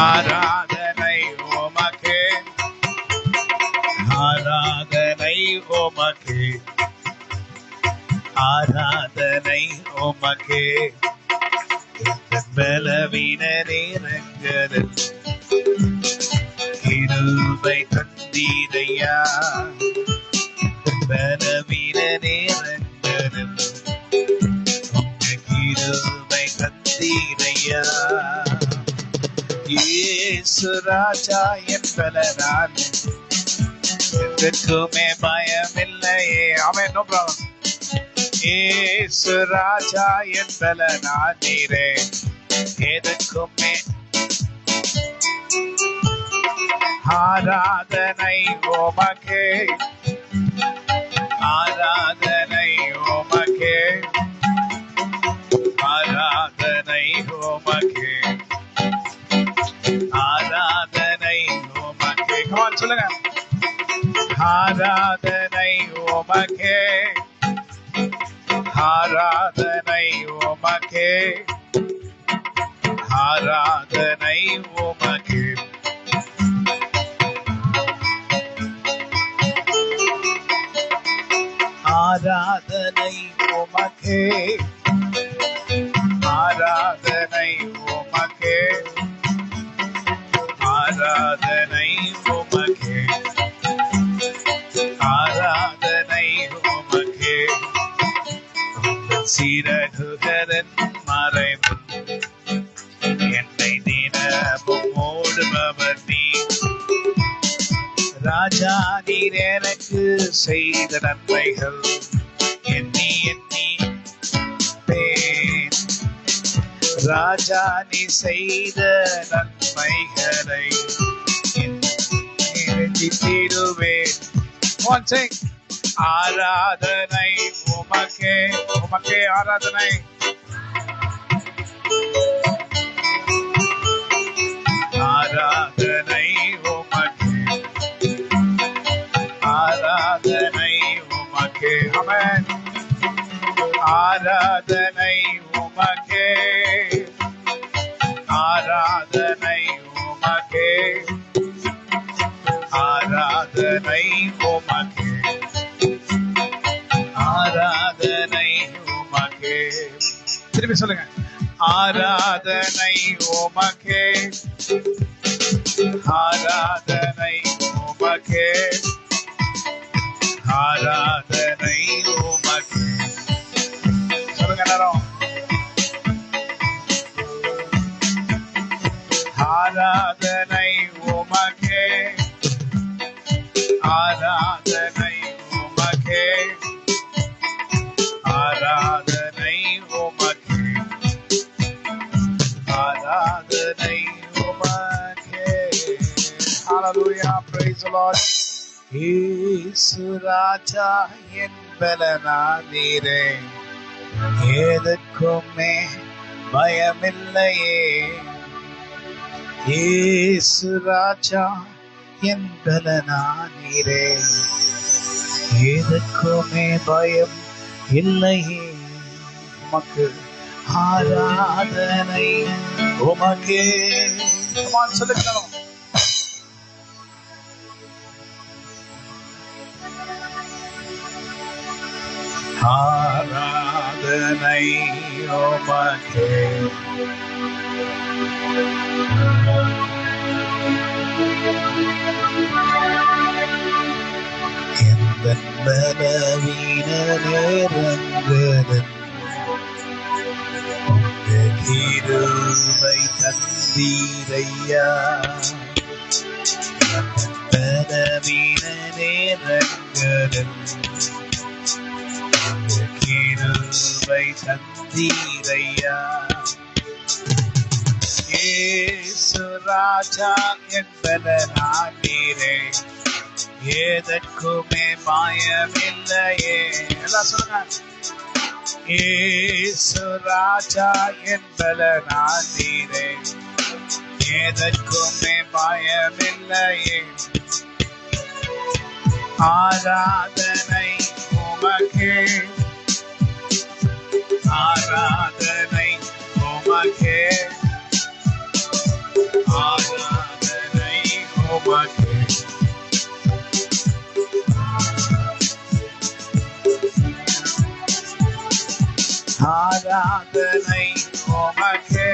ஆராதனை உமக்கே, ஆராதனை உமக்கே, ஆராதனை உமக்கே. பலவீன நேரங்களில் கிருபை தந்தீரையா, பலவீன நேரங்களில் கிருபை தந்தீரையா. இயேசு ராஜா என் பலனான், எதற்குமே பயமில்லையே. ஆமென். No problem. இயேசு ராஜா என் பலனான் நீரே, எதற்குமே. ஆராதனை உமக்கே, ஆராதனை உமக்கே, ஆராதனை உமக்கே, ஆராதனை உமக்கே. கமான் சொல்லுங்க. ஆராதனை உமக்கே, ஆராதனை உமக்கே, ஆராதனை உமக்கே. ஆராதனை உமக்கே, ஆராதனை உமக்கே, ஆராதனை உமக்கே, ஆராதனை உமக்கே. சிறகுகளின் மறைவில் என்னை தினமும் ஓடுபவர் நீ. ராஜா நீர் எனக்கு செய்த நன்மைகள் எண்ணி எண்ணி ராஜா நீ செய்த நன்மைகளை எண்ணிடுவேன். ஆராதனை உமக்கே, உமக்கே ஆராதனை. ஆராதனை உமக்கே, ஆராதனை உமக்கே. ஆமென். ஆராதனை உமக்கே, ஆராதனை உமக்கே, ஆராதனை உமக்கே, ஆராதனை உமக்கே. திருப்பி சொல்லுங்க. ஆராதனை உமக்கே, ஆராதனை உமக்கே, ஆராதனை உமக்கே. சொல்லுங்க எல்லாரும். ஆராதனை உமக்கே, ஆராதனை உமக்கே, ஆராதனை உமக்கே, ஆராதனை உமக்கே. Hallelujah, praise the Lord. இயேசு ராஜா என் பலனான் நீரே, எதற்குமே பயமில்லையே. இயேசு ராஜா என் பலனான் நீரே, எதற்குமே பயம் இல்லையே. உமக்கு ஆராதனை உமக்கே. சொல்லுங்க. ஆராதனை உமக்கே, எந்தன் பலவீன நேரங்களில் உங்கள் கிருபை தந்தீரையா. பலவீன நேரங்களில் கிருபை தந்தீரையா. இயேசு ராஜா என் பலனான் நீரே, எதற்குமே பயமில்லையே. எல்லாம் சொல்லுங்க. இயேசு ராஜா என் பலனான் நீரே, எதற்குமே பயமில்லையே. ஆராதனை உமக்கே, ஆராதனை உமக்கே, ஆராதனை உமக்கே. ஆராதனை உமக்கே.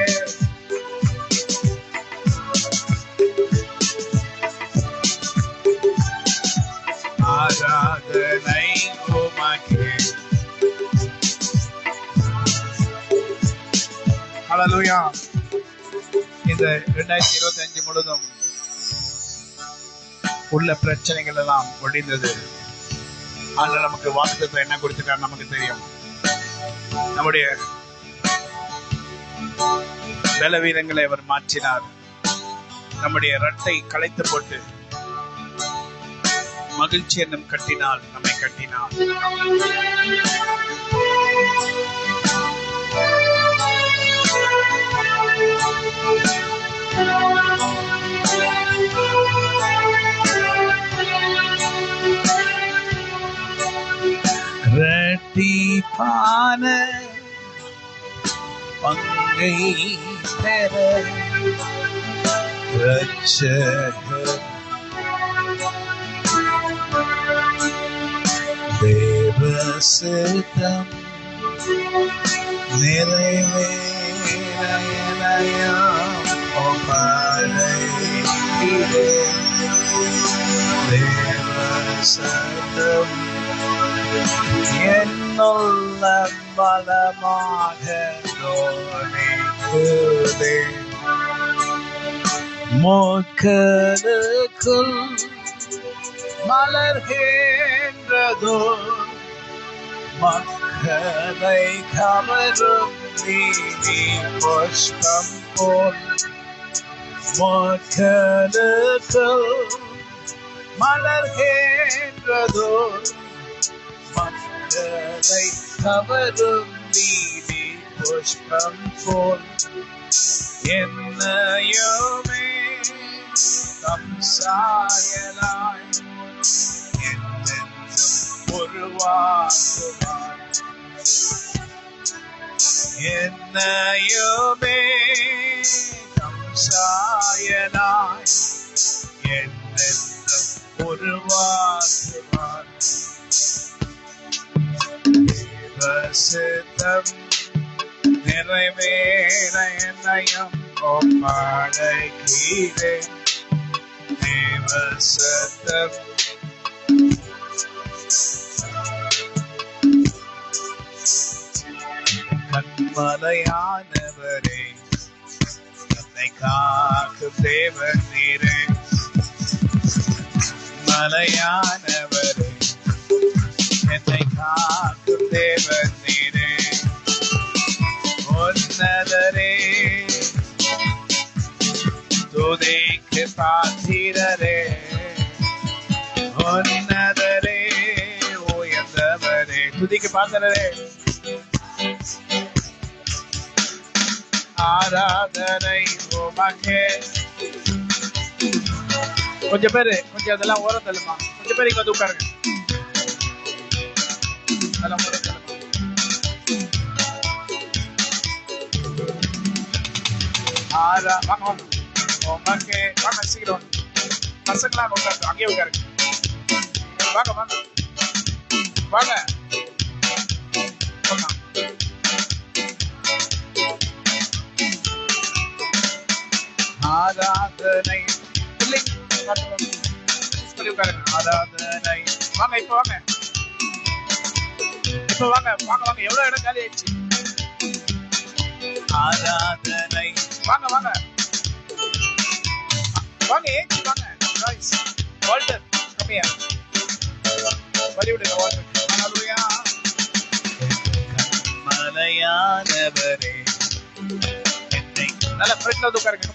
ஆராதனை உமக்கே. ஹல்லேலூயா. இந்த 2025 முழுதும் உள்ள பிரச்சனைகள் எல்லாம் ஒழிந்தது. ஆனா நமக்கு வாக்குத்தத்தம் என்ன கொடுத்துட்டார் நமக்கு தெரியும். நம்முடைய பலவீனங்களை அவர் மாற்றினார். நம்முடைய ரட்டை களைத்து போட்டு மகிழ்ச்சி என்னும் கட்டினால் நம்மை கட்டினார். இரட்டிப்பான பங்கை பெற இரட்சகர் தேவ சித்தம் நிறைவேறயனயம் ஒப்படைக்கிறே. தேவ சித்தம் என்னுள்ள பலமாக தோணிக்குதே. மோக்கருக்குள் மலர்கின்றதோ மக்களை கவரும் நீதி புஷ்பம் போல். மோக்கருக்குள் மலர்கின்றதோ மக்களை கவரும் நீதி புஷ்பம் போல். என்னையுமே தம் சாயலாய் என்றென்றும் உருவாக்குவார். என்னையுமே தம் சாயலாய் என்றென்றும் உருவாக்குவார். சித்தம் நிறைவேற என்னையும் ஒப்படைக்கிறேன். தேவ சித்தம் கண்மலையானவரே என்னை காக்கும் தேவன் நீரே. மலையானவரே என்னை காக்கும் தேவன் நீரே. உன்னதரே துதிக்கு பாத்திரரே. உன்னதரே உயர்ந்தவரே துதிக்கு பாத்திரரே. ஆராதனை உமக்கே. கொஞ்சம் பேரு கொஞ்சம் அதெல்லாம் ஓரம் தள்ளுமா. கொஞ்சம் பேர் இங்க வந்து உட்காருங்க. அதெல்லாம் ஓரம் தள்ளுமா. வாங்க வாங்க உமக்கே. வாங்க சீக்கிரம் பசங்களாம் உட்காரு. அங்கேயே உட்காருங்க. வாங்க வாங்க வாங்க. ஆராதனை ஆராதனை. வாங்க இப்ப வாங்க இப்ப வாங்க வாங்க வாங்க. எவ்வளவு இடம் காலி ஆயிடுச்சு. ஆராதனை. வாங்க வாங்க வாங்க ஏஞ்சி வாங்க. வால்டர் கம்மியா வழிவிடுங்க. வால்டர் ஹல்லேலூயா. மலையானவரே என்னை நல்ல ஃப்ரெண்ட்ல வந்து உட்காருங்க.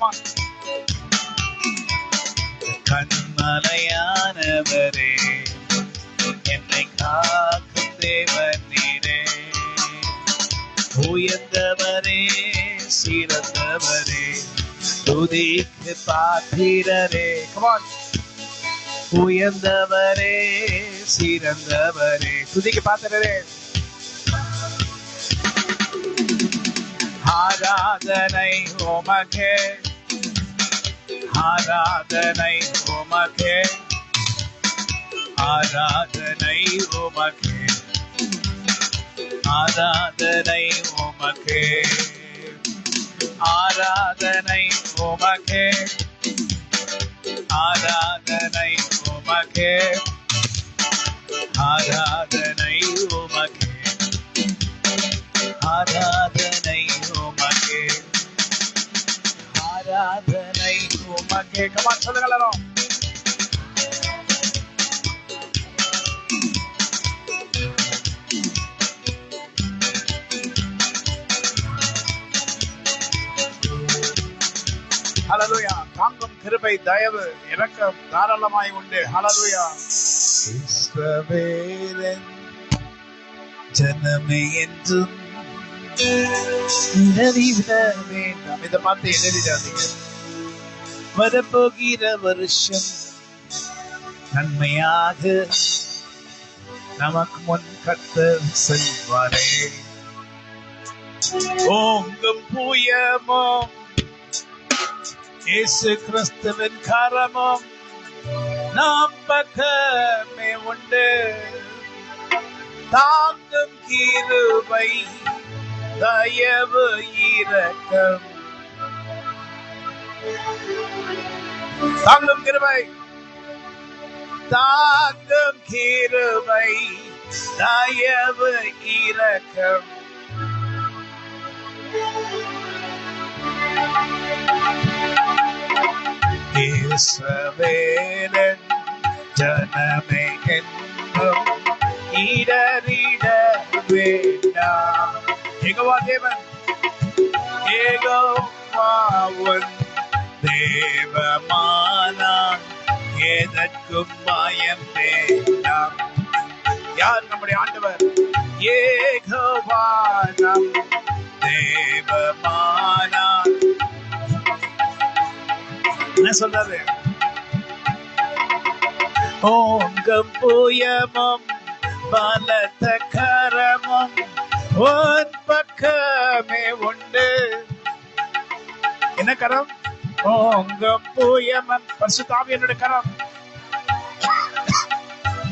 கண்மலையானவரே என்னை காக்கும் தேவன் நீரே. உயர்ந்தவரே சிறந்தவரே துதிக்கு பாத்திரரே. உயர்ந்தவரே சிறந்தவரே துதிக்கு பாத்திரரே. ஆராதனை உமக்கே. ஆராதனை உமக்கே, ஆராதனை உமக்கே, ஆராதனை உமக்கே, ஆராதனை உமக்கே, ஆராதனை உமக்கே, ஆராதனை உமக்கே, ஆராதனை உமக்கே, ஆராதனை உமக்கே. கமான் சொல்லுங்க எல்லாரும். ஹல்லேலூயா. தாங்கும் கிருபை தயவு இரக்கம் தாராளமாய் உண்டு. ஹல்லேலூயா. இஸ்ரவேலின் ஜனமே என்றும் எழுதிவிட வேண்டாம். இதை பார்த்து எழுதிடாதீங்க. வரப்போகிற வருஷம் நன்மையாக நமக்கு முன் கர்த்தர் செல்வாரே. ஓங்கும் பூயமும் இயேசு கிறிஸ்துவின் கரமும் நாம் பக்கமே உண்டு. தாங்கும் கிருபை தயவு இரக்கம். தாங்கும் கிருபை, தாங்கும் கிருபை தயவு இரக்கம். இஸ்ரவேலின் ஜனமே என்றும் இடறிட வேண்டாம். யெகோவா தேவன், யெகோவாவுன் தேவமானான், எதற்கும் பயம் வேண்டாம். யார் நம்முடைய ஆண்டவர்? யெகோவா நம் தேவமானான். என்ன சொல்றாரு? ஓங்கும் புயமும் பலத்த கரமும் உன் பக்கமே உண்டு. என்ன கரம்? ஓங்கும் புயமும் பரிசுத்த ஆவியானவருடைய கரம்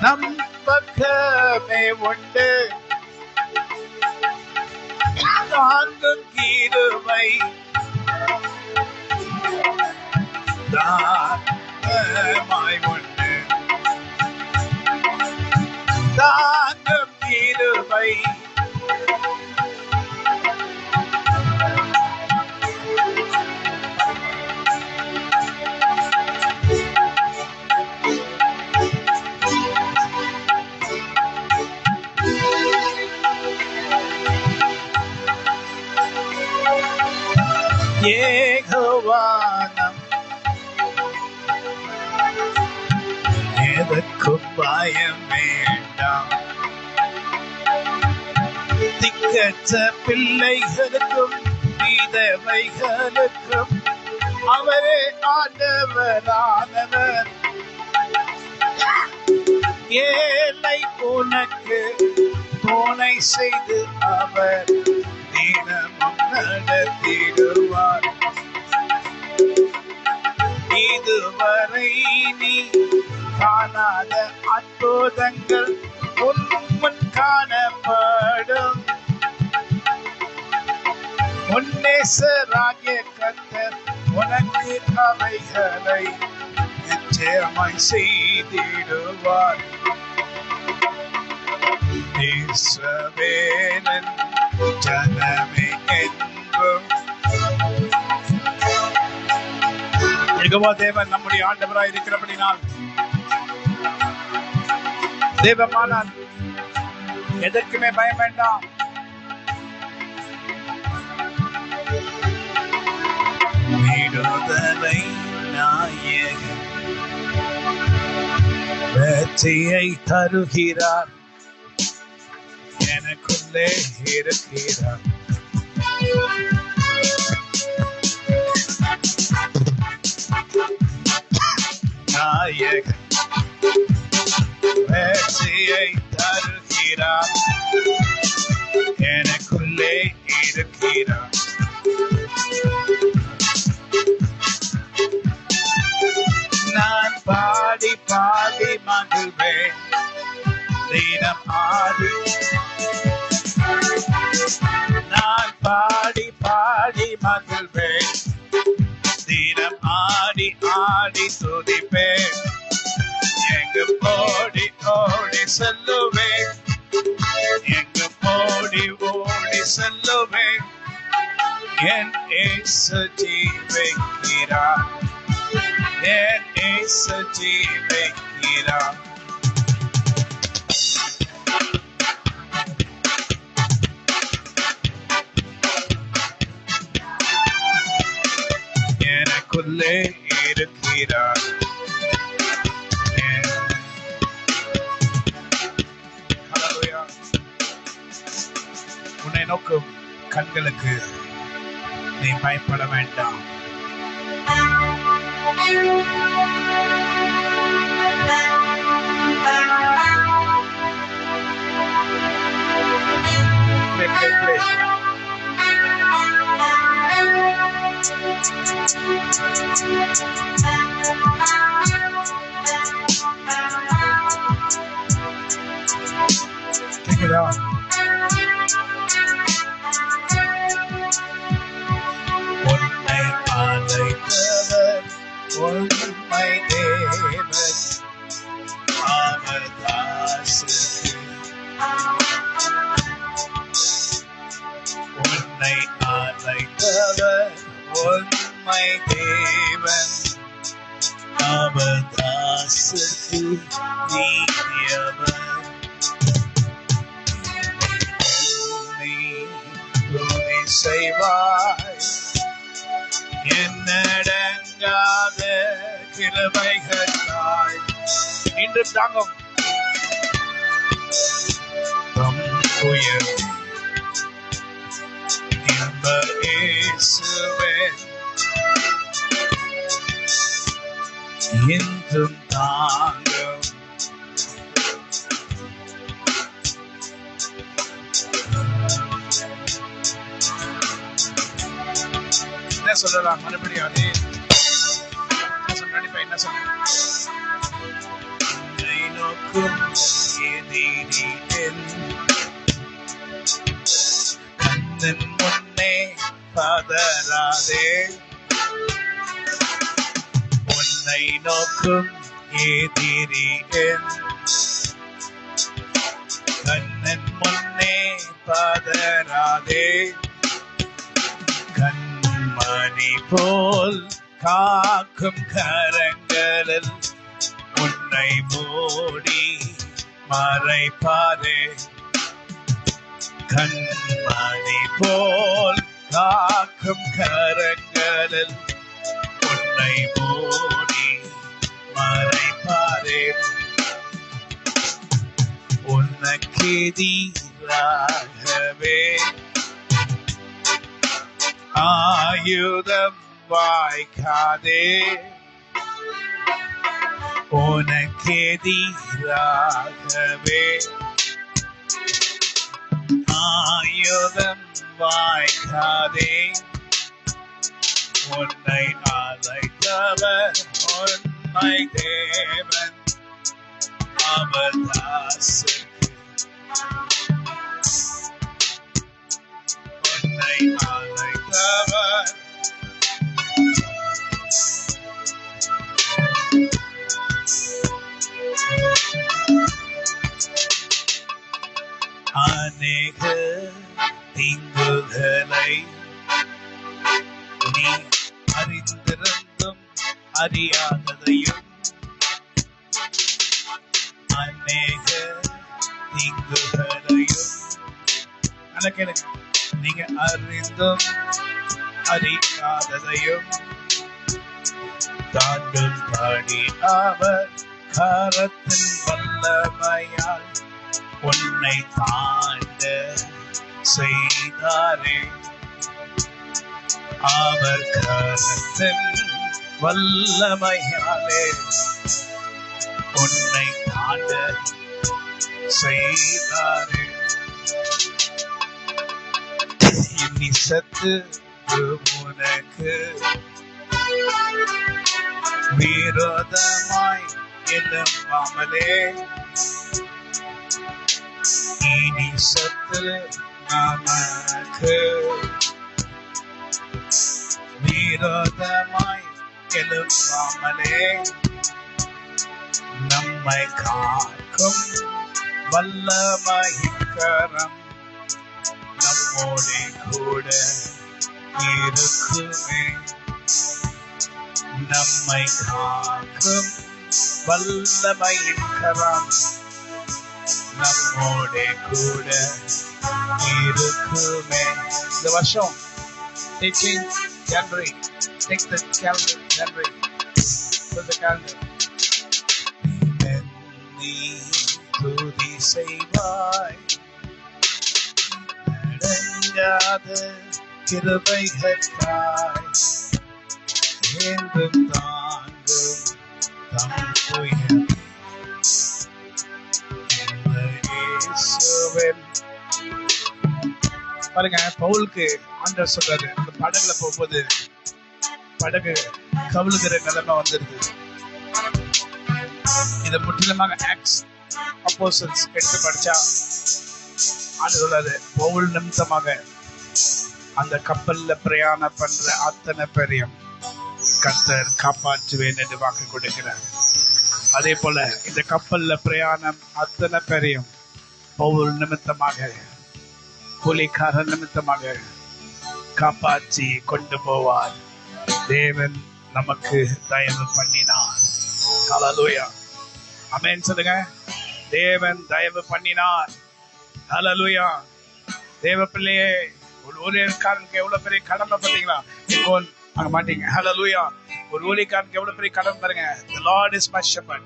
நம் பக்கமே உண்டு. தாங்கும் கிருபை தாராளமாய் உண்டு. தாங்கும் கிருபை யெகோவா நம் எதற்கும் பயம் வேண்டாம். திக்கற்ற பிள்ளைகளுக்கும் விதவைகளுக்கும் அவரே ஆண்டவரானவர். ஏழை உனக்கு துணை செய்து அவர் தினமும் நடத்திடுவார். இதுவரை நீ காணாத அற்புதங்கள் உன் முன் காணப்படும். உன்னேசராகிய கர்த்தர் உனக்கு அவைகளை நிச்சயமாய் செய்திடுவார். இஸ்ரவேலின் ஜனமே என்றும். யெகோவா தேவன் நம்முடைய ஆண்டவராய் இருக்கிறபடினால் தேவமானான், எதற்குமே பயம் வேண்டாம். விடுதலை நாயகன் வெற்றியை தருகிறார், எனக்குள்ளே இருக்கிறார். நாயகன் வெற்றியை தருகிறார், எனக்குள்ளே இருக்கிறார். ஆடி நான் பாடி பாடி மகிழ்வேன். தினம் ஆடி ஆடி துதிப்பேன். எங்கும் ஓடி ஓடி செல்லுவேன். எங்கும் ஓடி ஓடி செல்லுவேன். என் இயேசு ஜீவிக்கிறார். என் இயேசு ஜீவிக்கிறார். எனக்குள்ளே இருக்கிறார். உன்னை நோக்கும் கண்களுக்கு நீ பயப்பட வேண்டாம். கேக்குதா? உன்னை அழைத்தவர் உண்மை தேவன். அவர் தாசருக்கு உன்னை அழைத்தவர் உண்மை தேவன். அவர் தாசருக்கு நீதியவர். துதி செய்வாய் என்னடங்காத கிருபைகளாய் இன்று தாங்கும் தம் உயர் இன்ப இயேசுவே என்றும் தாங்கும். என்ன சொல்லலாம் மறுபடியும் அதே நடிப்பை என்ன சொல்ல நோக்கும் கண்ணன் முன்னே பதறாதே. உன்னை நோக்கும் எதிரிகள் கண்ணன் முன்னே பதறாதே. கண்மணி போல் காக்கும் கரங்களில் உன்னை மூடி மறைப்பாரே. கண்மணி போல் காக்கும் கரங்களில் உன்னை மூடி மறைப்பாரே. உனக்கெதிராகவே ஆயுதம் வாய்க்காதே. உனக்கெதிராகவே ஆயுதம் வாய்க்காதே. உன்னை அழைத்தவர் உண்மை தேவன். அவர் தாசருக்கு உன்னை அழைத்தவர் அநேக தீங்குகளை நீ அறிந்திருந்தும் அறியாததையும் அநேக தீங்குகளையும் நீங்க அறிந்தும் அறியாததையும் தாண்டும் படி அவர் கரத்தின் வல்லமையால் உன்னை தாண்ட செய்தாரே. அவர் கரத்தின் வல்லமையாலே உன்னை தாண்ட செய்தாரே. இனி சத்து உனக்கு விரோதமாய் எழும்பாமலே இனி சத்துரு நமக்கு விரோதமாய் எழும்பாமலே நம்மை காக்கும் வல்லமையின் கரம் நம்மோடே கூட இருக்குமே. நம்மை காக்கும் வல்லமையின் கரம் நம்மோடே கூட இருக்குமே. இந்த வருஷம் teaching January, take the calendar January, put the calendar. நீ துதி செய்வாய் அடங்காத கிருபைகளுக்காய் என்றும் தாங்கும் தம் துயர் இயேசுவின். பாருங்க, பவுலுக்கு ஆண்டவர் சொல்றாரு, அந்த படகுல போகும்போது படகு கவிழுகிற நிலைமை வந்துருது. இதை முற்றிலுமாக ஆக்ட்ஸ் அப்போஸ்தலர்ஸ் எடுத்து படிச்சா ஆண்டவர் சொல்றாரு, பவுல் நிமித்தமாக அந்த கப்பல்ல பிரயாணம் பண்ற அத்தனை பேரையும் கர்த்தர் காப்பாற்றுவேன் என்று வாக்கு கொடுக்கிறார். அதே போல இந்த கப்பல்ல பிரயாணம் அத்தனை பேரையும் பவுல் நிமித்தமாக கூலிக்காரன் நிமித்தமாக காப்பாற்றி கொண்டு போவார். தேவன் நமக்கு தயவு பண்ணினார். ஹல்லேலூயா, ஆமென் சொல்லுங்க. தேவன் தயவு பண்ணினார். ஹல்லேலூயா. தேவ பிள்ளையே, ஒரு ஊழியக்காரனுக்கு எவ்வளவு பெரிய கடமை பாத்தீங்களா? அங்க மாட்டீங்க. ஹல்லேலூயா. ஒரு ஊழியக்காரனுக்கு எவ்வளவு பெரிய கடமை பாருங்க. The Lord is my shepherd,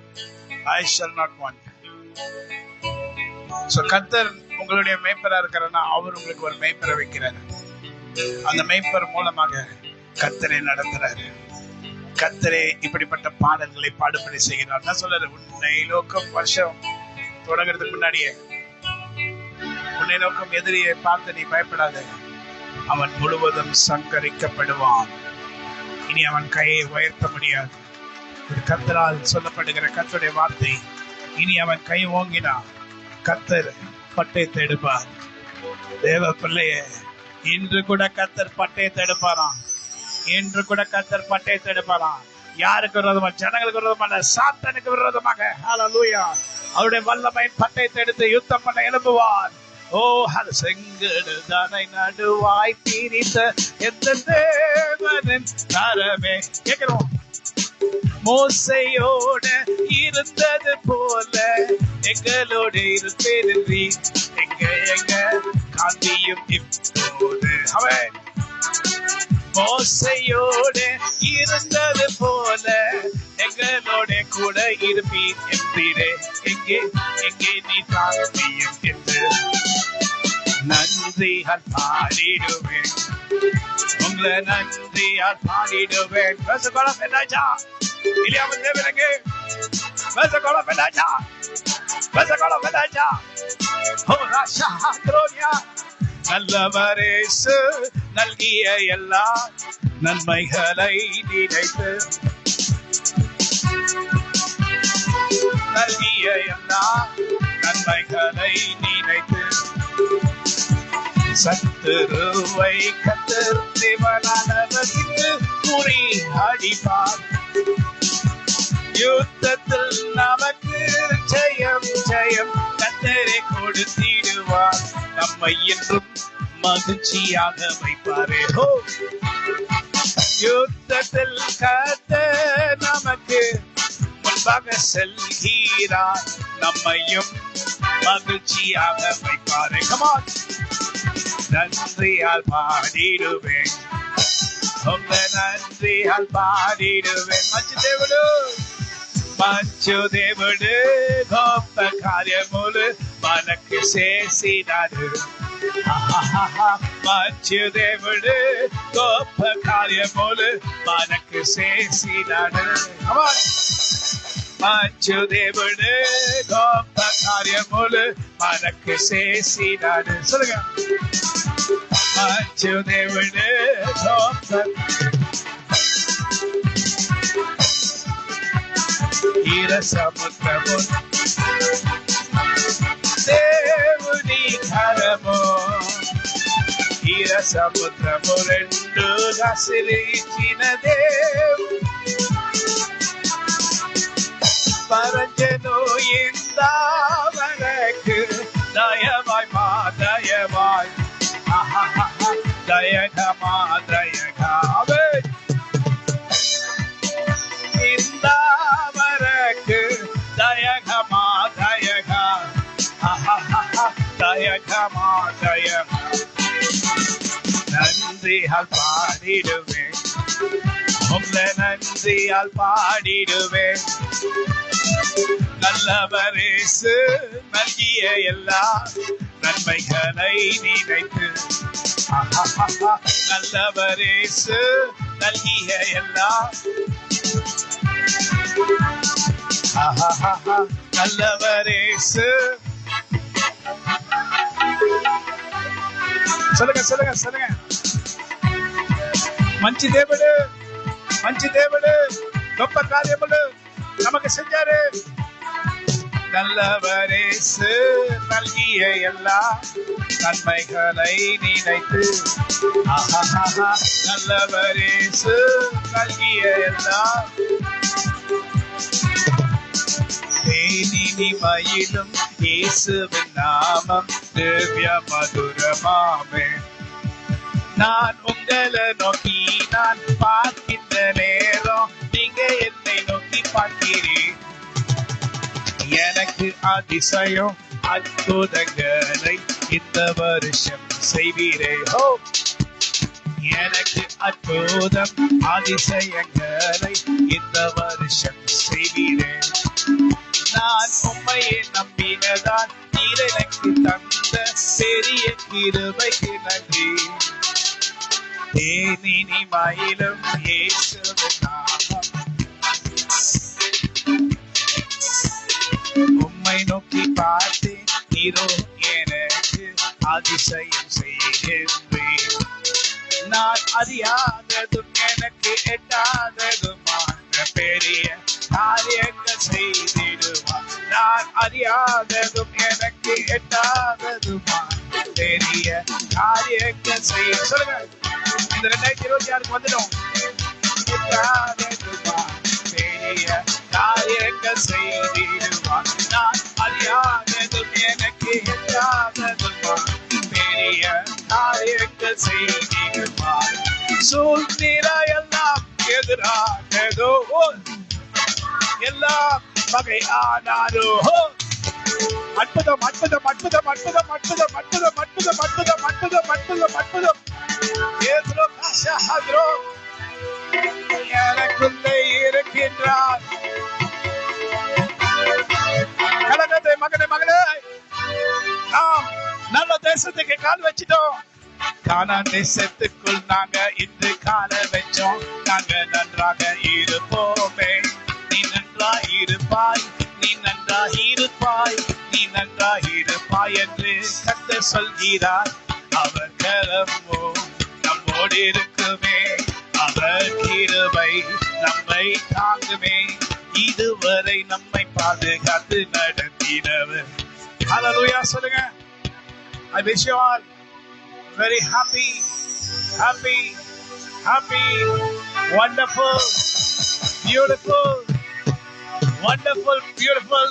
I shall not want. So கர்த்தர் உங்களுடைய மேய்ப்பரா இருக்கிறன்னா அவர் உங்களுக்கு ஒரு மேய்ப்பரை வைக்கிறாரு. அந்த மேய்ப்பர் மூலமாக கர்த்தரை நடத்துறாரு. கர்த்தரே இப்படிப்பட்ட பாடல்களை பாடுபடி செய்கிறார். நான் சொல்றேன், உன்னை நோக்கம் வருஷம் தொடங்குறதுக்கு முன்னாடியே உன்னை நோக்கம் எதிரியை பார்த்து நீ பயப்படாத. அவன் முழுவதும் சங்கரிக்கப்படுவான். இனி அவன் கையை உயர்த்த முடியாது. கர்த்தரால் சொல்லப்படுகிற கர்த்தருடைய வார்த்தை. இனி அவன் கை ஓங்கினான், கர்த்தர் பட்டயத்தை எடுப்பார். தேவ பிள்ளையே, இன்று கூட கர்த்தர் பட்டயத்தை எடுப்பாராம். இன்று கூட கர்த்தர் பட்டயத்தை எடுப்பாராம். யாருக்கு விரோதமாக? ஜனங்களுக்கு விரோதமாக, சாத்தானுக்கு விரோதமாக. ஹல்லேலூயா. அவருடைய வல்லமையின் பட்டயத்தை எடுத்து யுத்தம் பண்ண எழுப்புவார். ஓ செங்கடலை நடுவாய் பிரித்த எந்த தேவனின் கரமே. கேட்கிறோம், மோசையோட இருந்தது போல எங்களோடு இருப்பேன். எங்க காந்தியும் இப்போது அவன் மோசையோடு இருந்தது போல எங்களோட கூட இருப்பீர் என்பீரே. எங்கே எங்கே நீ காந்தியும் என்று நன்றியால் பாடிடுவேன். உங்களை நன்றியால் பாடிடுவேன். நல்லவரேசு நல்கிய எல்லா நன்மைகளை நினைத்து, நல்கிய எல்லா நன்மைகளை நினைத்து சத்துருவை கர்த்தர் தேவனானவருக்கு குறி அடிப்பார். யுத்தத்தில் நமக்கு ஜெயம் ஜெயம் கர்த்தரே கொடுத்திடுவார். நம்மை என்றும் மகிழ்ச்சியாக வைப்பாரே. ஹோ, யுத்தத்தில் கர்த்தர் நமக்கு முன்பாக செல்கிறார். நம்மையும் மகிழ்ச்சியாக வைப்பாரே. கமான், நன்றியால் பாடிடுவேன். உங்க நன்றியால் பாடிடுவேன். మంచి దేవుడు, మంచి దేవుడు, గొప్ప కార్యములు మనకు చేసినాడు. మంచి దేవుడు, గొప్ప కార్యములు మనకు చేసినాడు. మంచి దేవుడు, గొప్ప కార్యములు మనకు చేసినాడు. சொல்லுங்க, మంచి దేవుడు, గొప్ప ఈర సముద్రము సముద్రము రెండుగా సిలిచినదే பரஞ்சனோ இந்தாவனக்கு தயவாய் மா தயவாய் தயகமா தயகாவே இந்தாவனக்கு தயகமா தயகா தயகமா தயகா நன்றியால் பாடிடுவேன் உங்களை நன்றியால் பாடிடுவேன் நல்லவரேசு நல்கிய எல்லா நன்மைகளை நினைத்து நல்லவரேசு நல்கிய எல்லா நல்லவரேசு சொல்லுங்க சொல்லுங்க சொல்லுங்க మంచి దేవుడు గొప్ప కార్యములు நமக்கு செஞ்சாரு நல்லவரேசு நல்கிய எல்லா நன்மைகளை நினைத்து நல்லவரேசு நல்கிய எல்லா தேனினிமையிலும் இயேசுவின் நாமம் திவ்ய மதுரமாமே நான் உங்களை நோக்கி நான் பார்க்கின்ற நேரம் நீங்க என்னை நோக்கி பார்க்கிறேன் எனக்கு அதிசயம் அற்புதங்களை இந்த வருஷம் செய்வீரே ஹோ எனக்கு அற்புதம் அதிசயங்களை இந்த வருஷம் செய்வீரே நான் உண்மையை நம்பினதான் நீர் எனக்கு தந்த பெரிய கிருபைக்கு நன்றி தேனினிமையிலும் இயேசுவின் நாமம் உம்மை நோக்கி பார்த்து நீரோ எனக்கு அதிசயம் செய்கின்றேன் நான் அறியாததும் எனக்கு எட்டாததுமான பெரிய காரியங்கள் செய்திடுவார் நான் அறியாததும் எனக்கு எட்டாததுமான பெரிய காரியங்கள் செய்ய சொல்லுங்க இந்த 2026 வந்துடும் பெரிய காரியங்கள் செய்திடுவார் நான் அறியாததும் எனக்கு எட்டாததுமான பெரிய காரியங்கள் செய்திடுவார் சூழ்நிலை எல்லாம் எதிரானதோ எல்லாம் வகை ஆனாரோ அற்புதம் அற்புதம் அற்புதம் அற்புதம் அற்புதம் அற்புதம் அற்புதம் அற்புதம் அற்புதம் அற்புதம் அற்புதம் ஏதோ காஷாத்ரோ எனக்குள்ளே இருக்கின்றார் கலகத்தை மகனே மகளே நாம் நல்ல தேசத்துக்கு கால் வச்சிட்டோம் கானான் தேசத்துக்குள் நாங்க இன்று கால வச்சோம் நாங்க நன்றாக இருப்போமே நீ நன்றாக இருப்பாய் நீ நன்றாக இருப்பாய் நீ நன்றாக இருப்பாய் என்று கர்த்தர் சொல்கிறார் அவர் கரமோ நம்மோடு இருக்குமே அவர் கிருபை நம்மை தாங்குமே இதுவரை நம்மை பாதுகாத்து நடத்தினவர் ஹல்லேலூயா சொல்லுங்க I wish you all very happy wonderful beautiful wonderful beautiful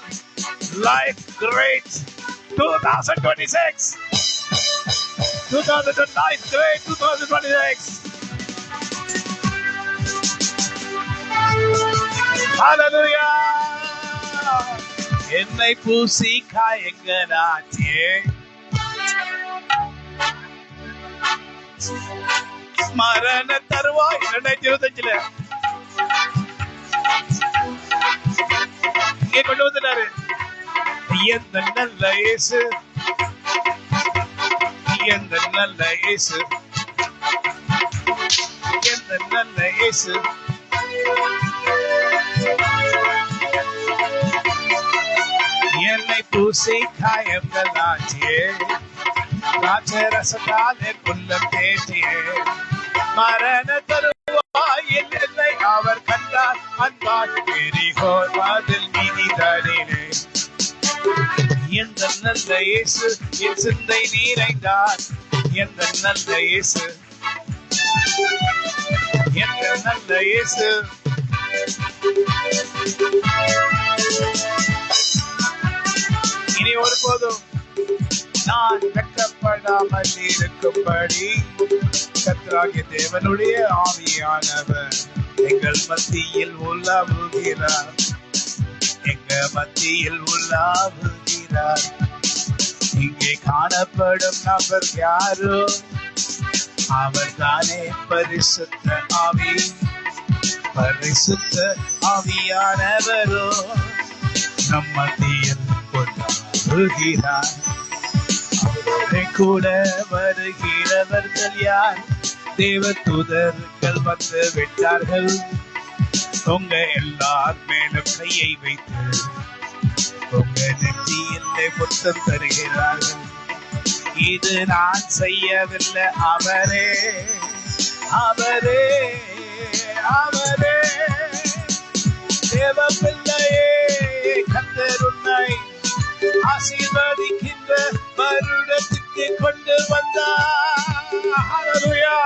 life great 2026 great 2026 hallelujah என்னை பூசி காயங்களாச்சே மரண தருவாய் 2025 இங்கே கொண்டு வந்துட்டாரு எந்த நல்ல இயேசு எந்த நல்ல இயேசு எந்த நல்ல இயேசு என்னை பூசி காயங்களாச்சே ராஜரசத்தாலே குல்லம் தேற்றியே மரண தருவாயில் என்னை அவர் கண்டார் அன்பால் எரிகோர் வாதில் நீதிதனிலே எந்த நல்ல இயேசு என் சிந்தை நிறைந்தார் எந்த நல்ல இயேசு, எந்த நல்ல இயேசு. இனி ஒருபோதும் நான் வெட்கப்படாமல் இருக்கும்படி கர்த்தராகிய தேவனுடைய ஆவியானவர் எங்கள் மத்தியில் உலாவுகிறார், எங்க மத்தியில் உலாவுகிறார். இங்கே காணப்படும் நபர் யாரோ, அவர் தானே பரிசுத்த ஆவி, பரிசுத்த ஆவியானவரோ நம் மத்தியில் உலாவுகிறார். அவரோட கூட வருகிறவர்கள் யார்? தேவ தூதர்கள் வந்து விட்டார்கள். உங்க எல்லார் மேலும் கையை வைத்து உங்க நெற்றியில் முத்தம் தருகிறார்கள். இது நான் செய்யவில்லை, அவரே அவரே அவரே. தேவ பிள்ளையே, கர்த்தர் உன்னை ஆசீர்வதிக்கின்ற வருடத்துக்கு கொண்டு வந்தார். ஹல்லேலூயா.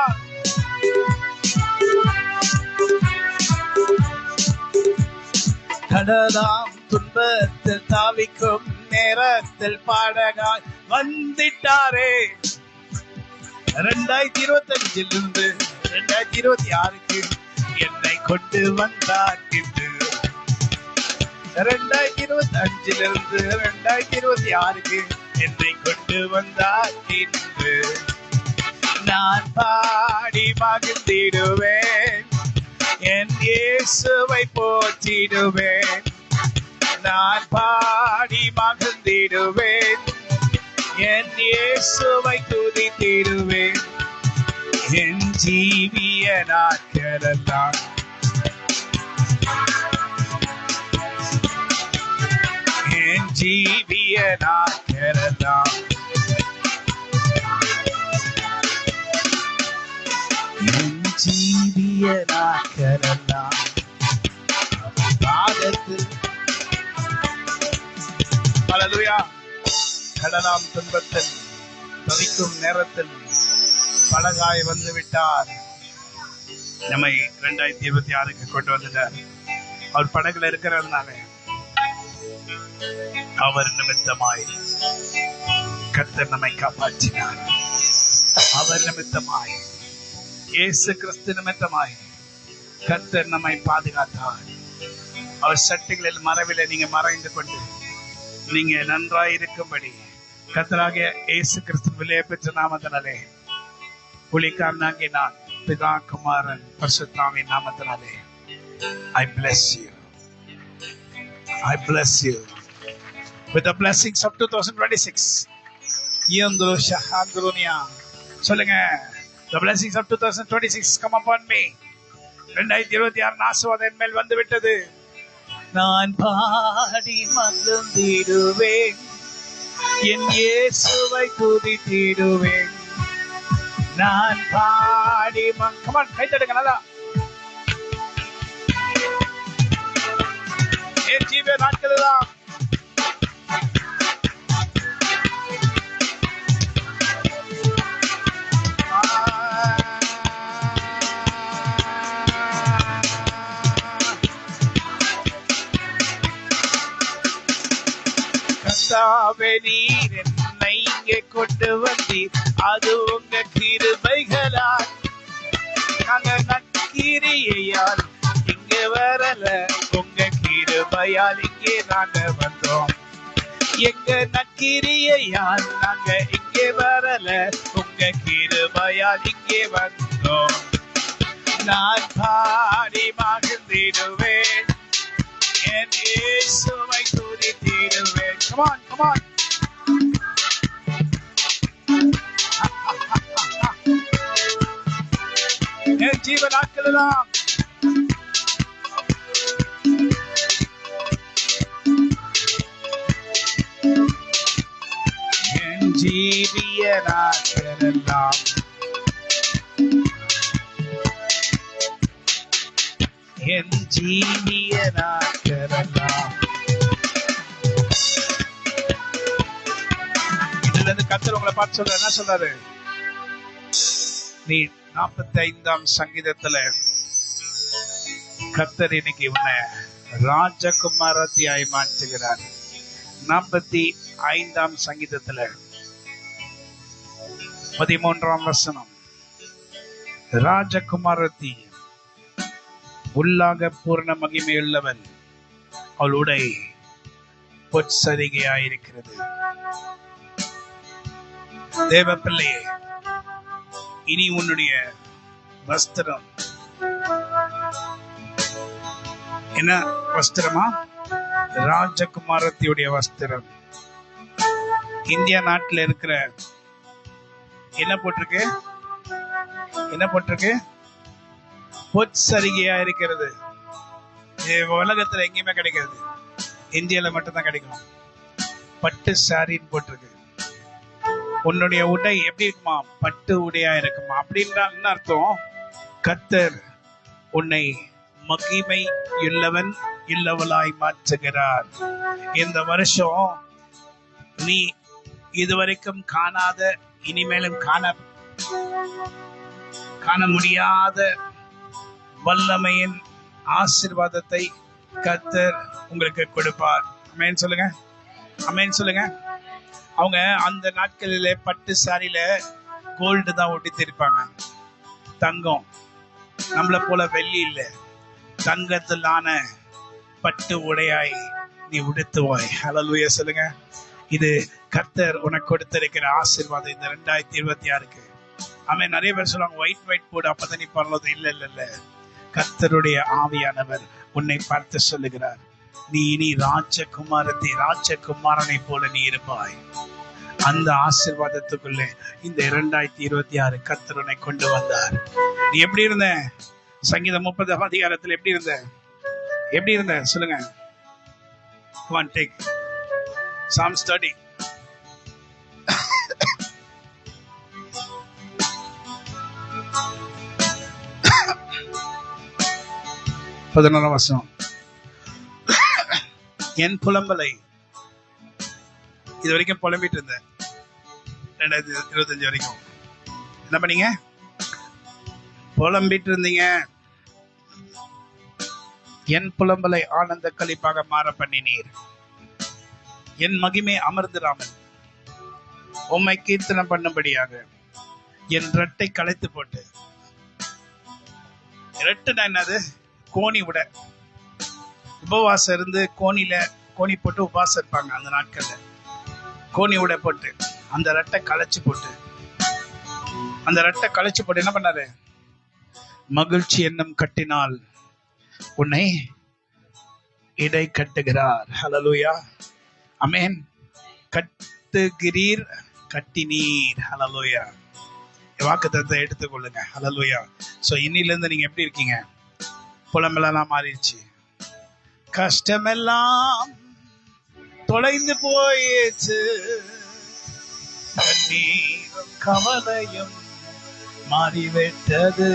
கடலாம் துன்பத்தில் தாவிக்கும் நேரத்தில் பாடகாய் வந்திட்டாரே. 2025 2026 என்னை கொண்டு வந்தார் என்று, 2025 2026 என்னை கொண்டு வந்தார் என்று நான் பாடி மகிழ்ந்திடுவேன், என் இயேசுவை போற்றிடுவேன். நான் பாடி மகிழ்ந்திடுவேன், என் இயேசுவை துதித்திடுவேன். என் ஜீவிய நாட்களெல்லாம் என் ஜீவிய நாட்களெல்லாம் என் ஜீவிய நாட்களெல்லாம் பாதத்தில். ஹல்லேலூயா. கடலாம் துன்பத்தில் தவிக்கும் நேரத்தில் படகாய் வந்து விட்டார். நம்மை 2026 கொண்டு வந்துட்டார். அவர் படகுல இருக்கிறதுனால அவர் நிமித்தமாய் கர்த்தர் நம்மை காப்பாற்றினார். அவர் நிமித்தமாய், இயேசு கிறிஸ்து நிமித்தமாய் கர்த்தர் நம்மை பாதுகாத்தார். அவர் சட்டுகளில் மறைவில நீங்க மறைந்து கொண்டு நீங்க நன்றாய் இருக்கும்படி கர்த்தராகிய இயேசு கிறிஸ்து விலையை பெற்ற நாமத்தினாலே ஊழியக்காரனாகிய நான் பிதா குமாரன் பரிசுத்தாவின் நாமத்தினாலே I bless you. I bless you with the blessings of 2026. Yandro shahandronia. சொல்லுங்க, the blessings of 2026 come upon me. 2026 ஆசீர்வாதம் என் மேல் வந்து விட்டது. நான் பாடி மகிழ்ந்திடுவேன், என் இயேசுவை துதித்திடுவேன். நான் பாடி come on, கை தட்டுங்க நல்லா. என் ஜீவ நாட்களெல்லாம் கர்த்தாவே, நீர் என்னை இங்கே கொண்டு வந்தீர், அது உங்க கிருபைகளால். நாங்க நற்கிரியையால் இங்கே வரல, உங்க கிருபையால் இங்கே நாங்க வந்தோம். எங்க நற்கிரியையால் நாங்க இங்கே வரல, உங்க கிருபையால் இங்கே வந்தோம். நான் பாடி மகிழ்ந்திடுவேன், என் இயேசுவை துதித்திடுவேன். Come on, come on. என் ஜீவ நாட்களெல்லாம் என் ஜீவிய நாட்களெல்லாம் என் ஜீவிய நாட்களெல்லாம். இதுல இருந்து கர்த்தர் உங்களை பார்த்து சொல்ற என்ன சொல்றாரு? நீ 45ஆம் சங்கீதத்துல கர்த்தர் இன்னைக்கு உன்னை ராஜகுமாரத்தியாய் மாற்றுகிறார். 45ஆம் சங்கீதத்துல 13ஆம் வசனம், ராஜகுமாரத்தி உள்ளாக பூர்ண மகிமையுள்ளவன், அவளுடைய பொற்சரிகையாயிருக்கிறது. தேவ பிள்ளையே, இனி உன்னுடைய வஸ்திரம் என்ன வஸ்திரமா? ராஜகுமாரத்தியுடைய வஸ்திரம். இந்தியா நாட்டில் இருக்கிற என்ன போட்டிருக்கு? என்ன போட்டிருக்கு? பொற்சரிகையா இருக்கிறது. உலகத்துல எங்கேயுமே கிடைக்காது, இந்தியால மட்டும்தான் கிடைக்கும். பட்டு சாரின்னு போட்டிருக்கு. உன்னுடைய உடை எப்படி இருக்குமா? பட்டு உடையா இருக்குமா? அப்படின்னா என்ன அர்த்தம்? கர்த்தர் உன்னை மகிமை உள்ளவன் இல்லவளாய் மாற்றுகிறார். இந்த வருஷம் நீ இதுவரைக்கும் காணாத, இனிமேலும் காண முடியாத வல்லமையின் ஆசீர்வாதத்தை கர்த்தர் உங்களுக்கு கொடுப்பார். அமேன் சொல்லுங்க, அமேன் சொல்லுங்க. அவங்க அந்த நாட்களில பட்டு சாரியில கோல்டு தான் ஒட்டித்திருப்பாங்க, தங்கம். நம்மளை போல வெள்ளி இல்ல, தங்கத்திலான பட்டு உடையாய் நீ உடுத்துவாய். ஹல்லேலூயா சொல்லுங்க. இது கர்த்தர் உனக்கு கொடுத்திருக்கிற ஆசீர்வாதம் இந்த 2026க்கு. ஆமென். நிறைய பேர் சொல்லுவாங்க ஒயிட் போடு, அப்பதான் நீ பரலோகம். இல்ல இல்ல இல்ல, கர்த்தருடைய ஆவியானவர் உன்னை பார்த்து சொல்லுகிறார், நீ இனி ராஜகுமாரத்தை, ராஜகுமாரனை போல நீ இருப்பாய். அந்த ஆசீர்வாதத்துக்குள்ளே இந்த 2026 கர்த்தர் உன்னை கொண்டு வந்தார். நீ எப்படி இருந்த? சங்கீதம் 30 அதிகாரத்தில் எப்படி இருந்த? எப்படி இருந்த சொல்லுங்க. Come on, take Psalms 30. வசனம், என் புலம்பலை இது வரைக்கும் புலம்பிட்டு இருந்த 2025 வரைக்கும் என்ன பண்ணீங்க? புலம்பிட்டு இருந்தீங்க. என் புலம்பலை ஆனந்த களிப்பாக மாற பண்ணினீர். என் மகிமை அமர்ந்திராமல் உம்மை கீர்த்தனம் பண்ணும்படியாக என் இரட்டை களைத்து போட்டு. இரட்டுனா என்னது? கோணி உடை. உபவாசம் இருந்து கோணி போட்டு உபவாசம் இருப்பாங்க அந்த நாட்கள்ல. கோணி உடை போட்டு அந்த ரெட்டை களைச்சு போட்டு, அந்த ரெட்டை களைச்சு போட்டு என்ன பண்ணாரு? மகிழ்ச்சி என்னும் கட்டினால் உன்னை இடை கட்டுகிறார். ஹல்லேலூயா, ஆமென். கட்டுகிறீர், கட்டினீர். ஹல்லேலூயா. வாக்குத்தத்தத்தை எடுத்துக்கொள்ளுங்க. ஹல்லேலூயா. சோ இன்னில இருந்து நீங்க எப்படி இருக்கீங்க? புலம்பெல்லாம் மாறிடுச்சு. கஷ்டமெல்லாம் தொலைந்து போயிடுச்சு, கண்ணீரும் கவலையும் மாறிவிட்டது.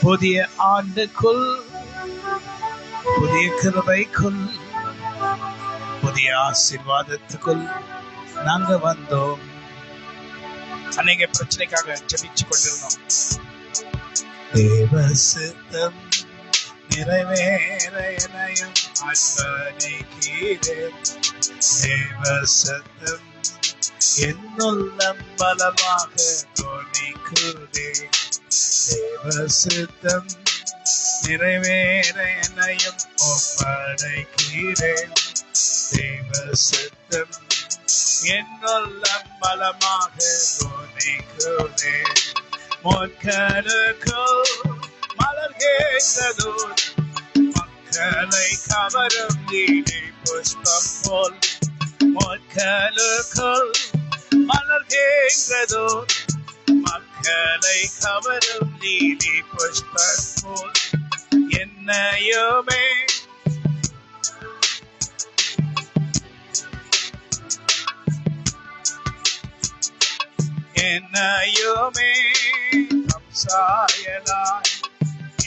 புதிய ஆண்டுக்குள், புதிய கிருபைக்குள், புதிய ஆசீர்வாதத்துக்குள் நாங்க வந்தோம். அநேக பிரச்சனைக்காக ஜெபிச்சு கொண்டிருந்தோம். தேவ சித்தம் நிறைவேற என்னையும் அர்ப்பணிக்கிறேன். தேவ சித்தம் என்னுள்ளம் பலமாக துணிக்கிறேன். தேவ சித்தம் நிறைவேற என்னையும் ஒப்படைக்கிறேன். தேவ சித்தம் என்னுள்ளம் பலமாக துணிக்கிறேன். முற்களுக்குள் மலர்கின்றதோ மக்களை கவரும் நீலி புஷ்பம் போல். முற்களுக்குள் மலர்கின்றதோ மக்களை கவரும் நீலி புஷ்பம் போல். என்னையுமே என்னையுமே சாயலாய்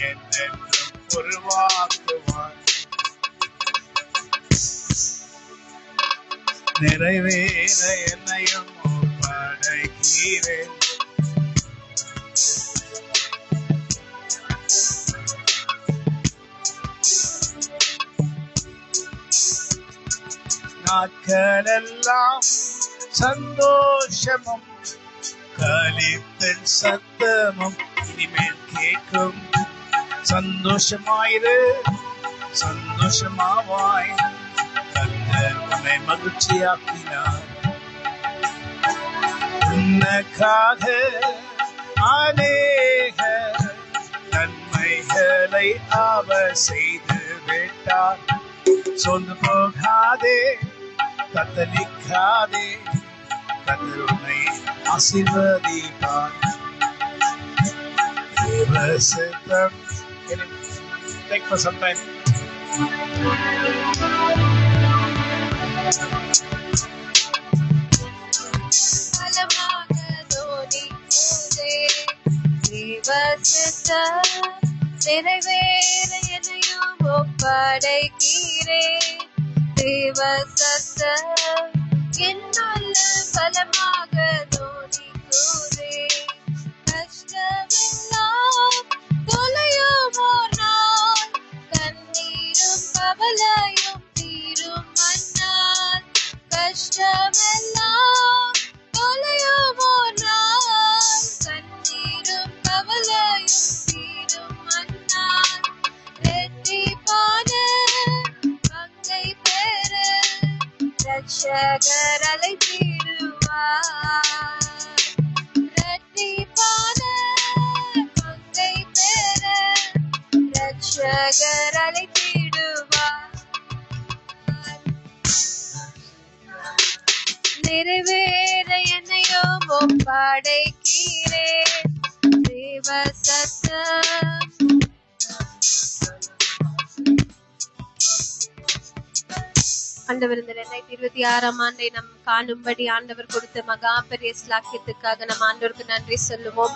என்னென்றும் உருவாக்குவார். நிறைவேற என்னையும் ஒப்படைக்கிறேன். நாட்களெல்லாம் சந்தோஷமும் களிப்பின் சத்தமும் இனிமேல் கேட்கும். சந்தோஷமாயிரு, சந்தோஷமாவாய், கர்த்தர் உன்னை மகிழ்ச்சியாக்கினார். உனக்காக அநேக நன்மைகளை அவர் செய்து விட்டார். சொந்து போகாதே, தத்தளிக்காதே, கர்த்தர் உன்னை ஆசீர்வதிப்பார். தேவசித்தம். Take for some time. நிறைவேற என்னையும் ஒப்படைக்கிறேன். தேவசத்த என்னுள்ள பலமாக தோணிக்குதே. கஷ்டமெல்லாம் தொலையும் ஓர் நாள், கண்ணீரும் கவலையும் தீரும் அந்நாள். கஷ்டமெல்லாம் தொலையும் ஓர் நாள், கண்ணீரும் கவலையும் தீரும் அந்நாள். ரெட்டிப்பான பங்கை பெற ரட்சகர் அழைத்திடுவார். ரெட்டிப்பான பங்கை பெற ரட்சகர் அழைத்திடுவார். நிறைவேற என்னையும் ஒப்படைக்கிறேன். தேவ சத்தம். ஆண்டவர் இந்த 2026 ஆண்டை நம் காணும்படி ஆண்டவர் கொடுத்த மகா பெரிய ஸ்லாக்கியத்துக்காக நம்ம ஆண்டவருக்கு நன்றி சொல்லுவோம்.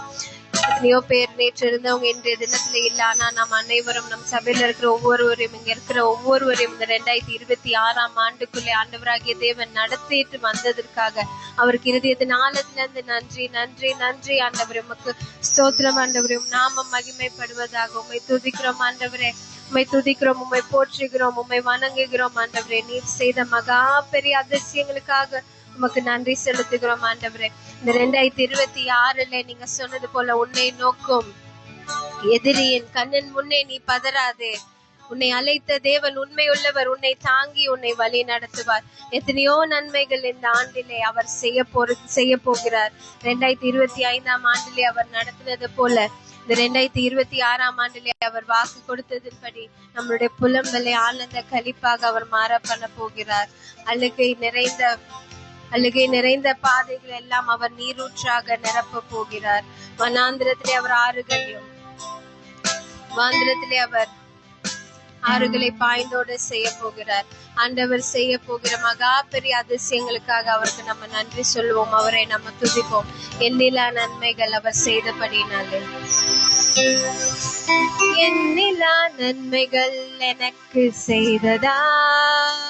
எத்தனையோ பேர் நேற்று இருந்தவங்க இன்றைய தினத்துல இல்ல. ஆனா நம்ம அனைவரும் நம் சபையில இருக்கிற ஒவ்வொருவரையும், இங்க இருக்கிற ஒவ்வொருவரையும் இந்த 2026 ஆண்டுக்குள்ளே ஆண்டவராகிய தேவன் நடத்திட்டு வந்ததற்காக அவருக்கு இருதயத்தின் ஆழத்துல இருந்து நன்றி நன்றி நன்றி ஆண்டவரே. உமக்கு ஸ்தோத்திரம் ஆண்டவரே. நாமம் மகிமைப்படுவதாக. உம்மை துதிக்கிறோம் ஆண்டவரே, உம்மை துதிக்கிறோம், உம்மை போற்றுகிறோம், உம்மை வணங்குகிறோம் ஆண்டவரே. நீர் செய்த மகா பெரிய அதிசயங்களுக்காக உமக்கு நன்றி செலுத்துகிறோம் ஆண்டவரே. இந்த 2026 நீங்க சொன்னது போல உன்னை நோக்கும் எதிரியின் கண்ணன் முன்னே நீ பதறாதே. உன்னை அழைத்த தேவன் உண்மை உள்ளவர், உன்னை தாங்கி உன்னை வழி நடத்துவார். எத்தனையோ நன்மைகள் இந்த ஆண்டிலே அவர் செய்ய போகிறார். 2025 ஆண்டிலே அவர் நடத்தினது போல இந்த 2026 ஆண்டிலே அவர் வாக்கு கொடுத்ததின்படி நம்மளுடைய புலம்பலை ஆனந்த கழிப்பாக அவர் மாற பண்ண போகிறார். அழுகை நிறைந்த பாதைகள் எல்லாம் அவர் நீரூற்றாக நிரப்ப போகிறார். வனாந்திரத்திலே அவர் ஆறுகளையும், வாந்திரத்திலே அவர் ஆறுகளை பாய்ந்தோடு செய்ய போகிறார். ஆண்டவர் செய்ய போகிற மகா பெரிய அதிசயங்களுக்காக அவருக்கு நம்ம நன்றி சொல்லுவோம். அவரை நம்ம துதிப்போம். எண்ணிலா நன்மைகள் அவர் செய்தபடினாலே. எண்ணிலா நன்மைகள் எனக்கு செய்ததால்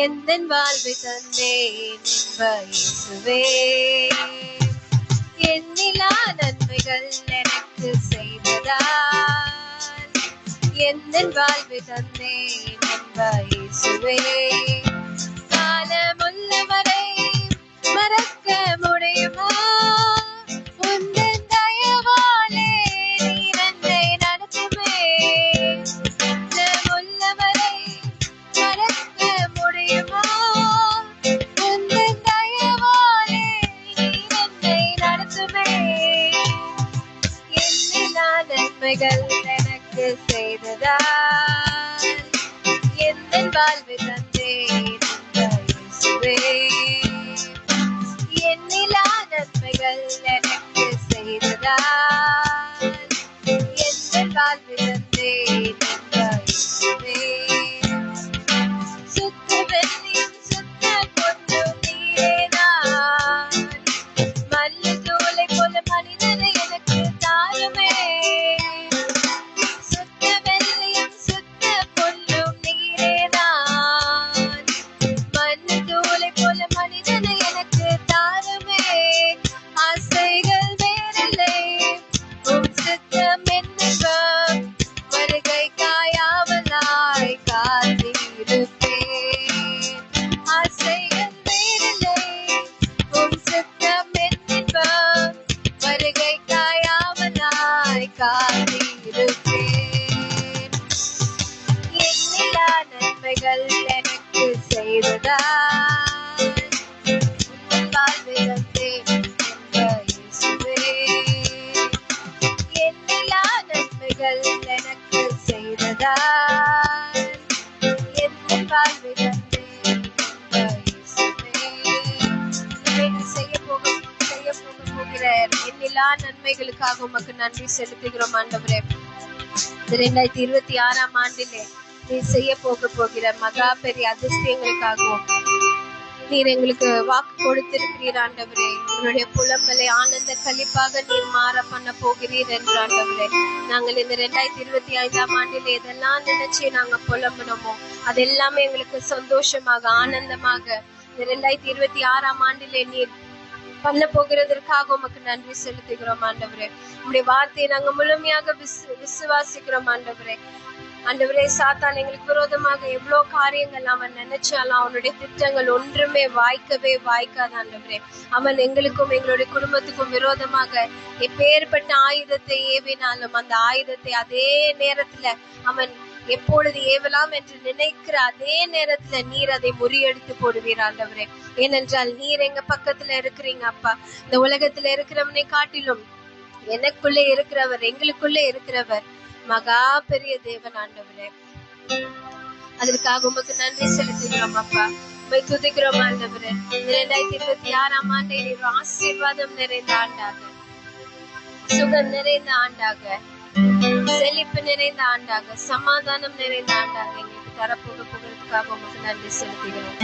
எந்தன் வாழ்வை தந்தேன் இயேசுவே. எண்ணிலா நன்மைகள் எனக்கு செய்ததால் எந்தன் வாழ்வை தந்தேன் இயேசுவே. காலமுள்ளவரை மறக்க முடியுமா? உந்தன் தயவாலே நீர் என்னை நடத்துமே. காலமுள்ளவரை மறக்க முடியுமா? உந்தன் தயவாலே நீர் என்னை நடத்துமே. எண்ணிலா நன்மைகள் எனக்கு செய்ததால் எந்தன் வாழ்வை தந்தேன் இயேசுவே. எண்ணிலா நன்மைகள் எனக்கு செய்ததால் எந்தன் வாழ்வை தந்தேன் இயேசுவே. சுத்த வெள்ளியும் சுத்த பொன்னும் நீரேதான். மல்லு தோலை போல மனிதனை எனக்கு தாருமே. சுத்த வெள்ளியும் சுத்த பொன்னும் நீரேதான். நன்மைகள் எனக்கு செய்ததால் உந்தன் வாழ்வில் வந்தேன் என்ற இயேசுவே. எண்ணிலா நன்மைகள் எனக்கு செய்ததால் எந்தன் வாழ்வில் வந்தேன் என்ற இயேசுவே. இன்றைக்கு செய்ய போகிற எண்ணிலா நன்மைகளுக்காக உமக்கு நன்றி செலுத்துகிறோம் ஆண்டவரே. 2026 ஆண்டிலே நீர் செய்ய போகிற மகா பெரிய அதிசயங்களுக்காகவும் நீர் எங்களுக்கு வாக்கு கொடுத்திருக்கிறீர் ஆண்டவரே. உங்களுடைய புலம்பலை ஆனந்த களிப்பாக நீர் மாற பண்ண போகிறீர் என்று ஆண்டவரே. நாங்கள் இந்த 2025 ஆண்டில் எதெல்லாம் நினைச்சு நாங்க புலம்பணுமோ அதெல்லாமே எங்களுக்கு சந்தோஷமாக ஆனந்தமாக இந்த 2026 ஆண்டிலே நீர் பண்ண போகிறதற்காக உமக்கு நன்றி செலுத்துகிறோம் ஆண்டவரே. உங்களுடைய வார்த்தையை நாங்க முழுமையாக விசுவாசிக்கிறோம் ஆண்டவரே. ஆண்டவரே, சாத்தான் எங்களுக்கு விரோதமாக எவ்வளவு காரியங்கள் அவன் நினைச்சாலும் அவனுடைய திட்டங்கள் ஒன்றுமே வாய்க்காது ஆண்டவரே. அவன் எங்களுக்கும் எங்களுடைய குடும்பத்துக்கும் விரோதமாக எப்பேற்பட்ட ஆயுதத்தை ஏவினாலும் அந்த ஆயுதத்தை அதே நேரத்துல அவன் எப்பொழுது ஏவலாம் என்று நினைக்கிற அதே நேரத்துல நீர் அதை முறியடித்து போடுவீர் ஆண்டவரே. ஏனென்றால் நீர் எங்க பக்கத்துல இருக்கிறீங்க அப்பா. இந்த உலகத்துல இருக்கிறவனை காட்டிலும் எனக்குள்ளே இருக்கிறவர், எங்களுக்குள்ளே இருக்கிறவர் மகா பெரிய தேவன் ஆண்டவரே. அதற்காக உமக்கு நன்றி செலுத்துகிறோம் அப்பா. உம்மை துதிக்கிறோம் ஆண்டவரே. 2026 ஆண்டை நீர் ஆசீர்வாதம் நிறைந்த ஆண்டாக, சுகம் நிறைந்த ஆண்டாக, செழிப்பு நிறைந்த ஆண்டாக, சமாதானம் நிறைந்த ஆண்டாக எங்களுக்கு தரப்போகிறதுக்காக உமக்கு நன்றி செலுத்துகிறோம்.